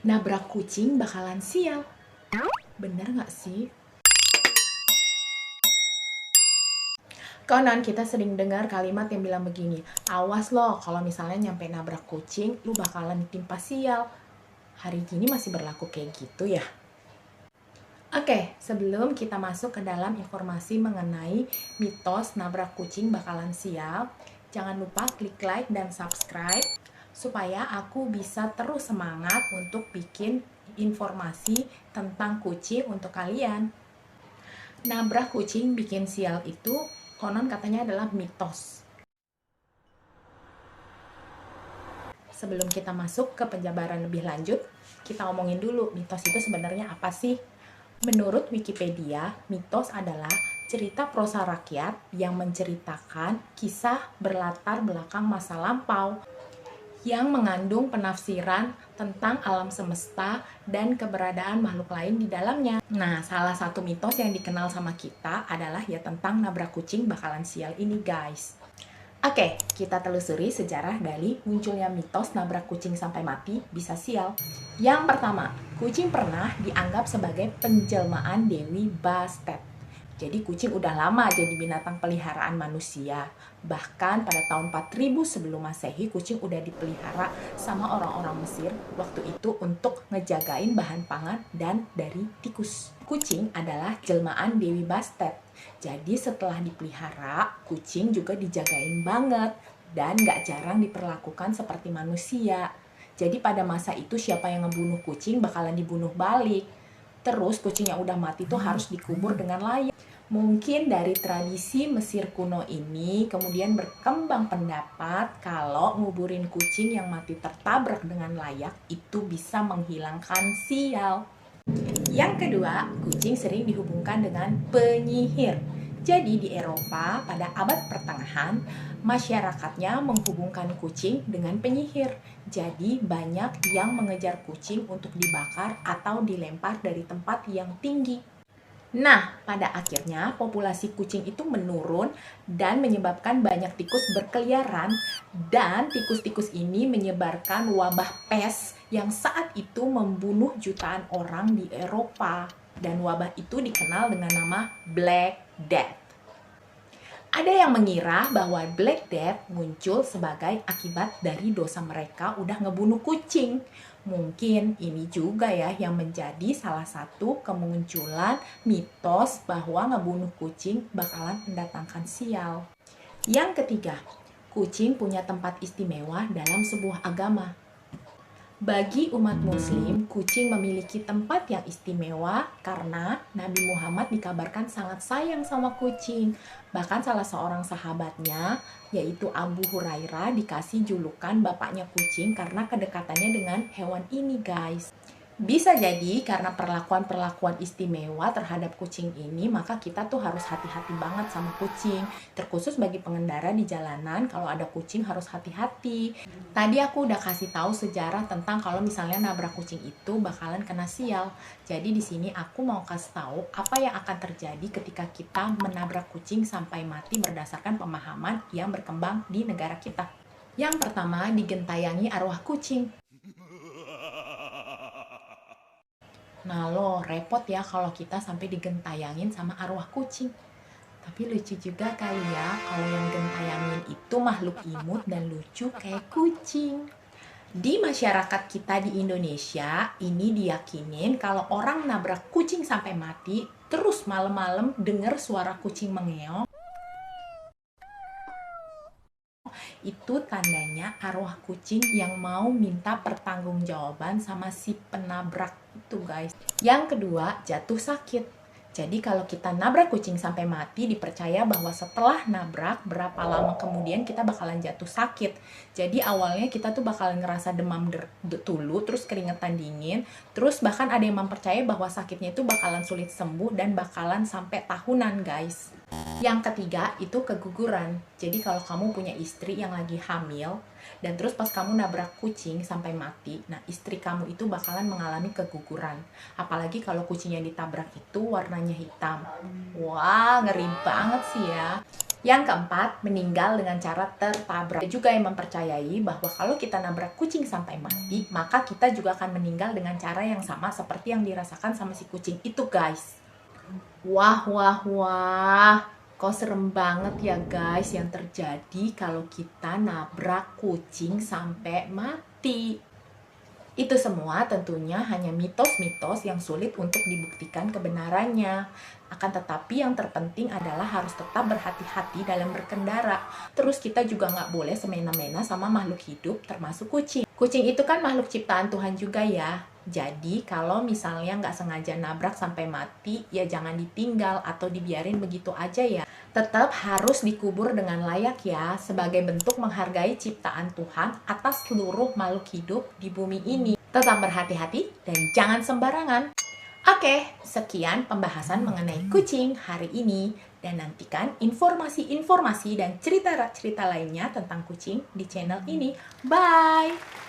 Nabrak kucing bakalan sial. Bener nggak sih? Konon kita sering dengar kalimat yang bilang begini, awas loh kalau misalnya nyampe nabrak kucing, lu bakalan ditimpa sial. Hari ini masih berlaku kayak gitu ya? Oke, sebelum kita masuk ke dalam informasi mengenai mitos nabrak kucing bakalan sial, jangan lupa klik like dan subscribe supaya aku bisa terus semangat untuk bikin informasi tentang kucing untuk kalian. Nabrak kucing bikin sial itu konon katanya adalah mitos. Sebelum kita masuk ke penjabaran lebih lanjut, kita omongin dulu mitos itu sebenarnya apa sih? Menurut Wikipedia, mitos adalah cerita prosa rakyat yang menceritakan kisah berlatar belakang masa lampau yang mengandung penafsiran tentang alam semesta dan keberadaan makhluk lain di dalamnya. Nah, salah satu mitos yang dikenal sama kita adalah ya tentang nabrak kucing bakalan sial ini, guys. Oke, kita telusuri sejarah dari munculnya mitos nabrak kucing sampai mati bisa sial. Yang pertama, kucing pernah dianggap sebagai penjelmaan Dewi Bastet. Jadi kucing udah lama jadi binatang peliharaan manusia. Bahkan pada tahun 4000 sebelum Masehi, kucing udah dipelihara sama orang-orang Mesir waktu itu untuk ngejagain bahan pangan dan dari tikus. Kucing adalah jelmaan Dewi Bastet. Jadi setelah dipelihara, kucing juga dijagain banget dan gak jarang diperlakukan seperti manusia. Jadi pada masa itu siapa yang ngebunuh kucing bakalan dibunuh balik. Terus kucing yang udah mati tuh harus dikubur dengan layak. Mungkin dari tradisi Mesir kuno ini kemudian berkembang pendapat kalau nguburin kucing yang mati tertabrak dengan layak itu bisa menghilangkan sial. Yang kedua, kucing sering dihubungkan dengan penyihir. Jadi di Eropa pada abad pertengahan, masyarakatnya menghubungkan kucing dengan penyihir. Jadi banyak yang mengejar kucing untuk dibakar atau dilempar dari tempat yang tinggi. Nah, pada akhirnya populasi kucing itu menurun dan menyebabkan banyak tikus berkeliaran dan tikus-tikus ini menyebarkan wabah pes yang saat itu membunuh jutaan orang di Eropa. Dan wabah itu dikenal dengan nama Black Death. Ada yang mengira bahwa Black Death muncul sebagai akibat dari dosa mereka udah ngebunuh kucing. Mungkin ini juga ya yang menjadi salah satu kemunculan mitos bahwa ngebunuh kucing bakalan mendatangkan sial. Yang ketiga, kucing punya tempat istimewa dalam sebuah agama. Bagi umat muslim, kucing memiliki tempat yang istimewa karena Nabi Muhammad dikabarkan sangat sayang sama kucing. Bahkan salah seorang sahabatnya, yaitu Abu Hurairah, dikasih julukan bapaknya kucing karena kedekatannya dengan hewan ini, guys. Bisa jadi karena perlakuan-perlakuan istimewa terhadap kucing ini, maka kita tuh harus hati-hati banget sama kucing. Terkhusus bagi pengendara di jalanan, kalau ada kucing harus hati-hati. Tadi aku udah kasih tahu sejarah tentang kalau misalnya nabrak kucing itu bakalan kena sial. Jadi di sini aku mau kasih tahu apa yang akan terjadi ketika kita menabrak kucing sampai mati berdasarkan pemahaman yang berkembang di negara kita. Yang pertama, digentayangi arwah kucing. Nah lo repot ya kalau kita sampai digentayangin sama arwah kucing. Tapi lucu juga kali ya kalau yang gentayangin itu makhluk imut dan lucu kayak kucing. Di masyarakat kita di Indonesia, ini diyakinin kalau orang nabrak kucing sampai mati, terus malam-malam denger suara kucing mengeong, itu tandanya arwah kucing yang mau minta pertanggungjawaban sama si penabrak itu, guys. Yang kedua, jatuh sakit. Jadi kalau kita nabrak kucing sampai mati, dipercaya bahwa setelah nabrak berapa lama kemudian kita bakalan jatuh sakit. Jadi awalnya kita tuh bakalan ngerasa demam dulu, terus keringetan dingin, terus bahkan ada yang mempercayai bahwa sakitnya itu bakalan sulit sembuh dan bakalan sampai tahunan, guys. Yang ketiga itu keguguran. Jadi kalau kamu punya istri yang lagi hamil dan terus pas kamu nabrak kucing sampai mati, nah istri kamu itu bakalan mengalami keguguran. Apalagi kalau kucing yang ditabrak itu warnanya hitam. Wah, ngeri banget sih ya. Yang keempat, meninggal dengan cara tertabrak. Ada juga yang mempercayai bahwa kalau kita nabrak kucing sampai mati, maka kita juga akan meninggal dengan cara yang sama seperti yang dirasakan sama si kucing itu, guys. Wah, wah, wah. Kok serem banget ya, guys, yang terjadi kalau kita nabrak kucing sampai mati. Itu semua tentunya hanya mitos-mitos yang sulit untuk dibuktikan kebenarannya. Akan tetapi yang terpenting adalah harus tetap berhati-hati dalam berkendara. Terus kita juga nggak boleh semena-mena sama makhluk hidup termasuk kucing. Kucing itu kan makhluk ciptaan Tuhan juga ya. Jadi kalau misalnya nggak sengaja nabrak sampai mati, ya jangan ditinggal atau dibiarin begitu aja ya. Tetap harus dikubur dengan layak ya, sebagai bentuk menghargai ciptaan Tuhan atas seluruh makhluk hidup di bumi ini. Tetap berhati-hati dan jangan sembarangan. Oke, sekian pembahasan mengenai kucing hari ini. Dan nantikan informasi-informasi dan cerita-cerita lainnya tentang kucing di channel ini. Bye!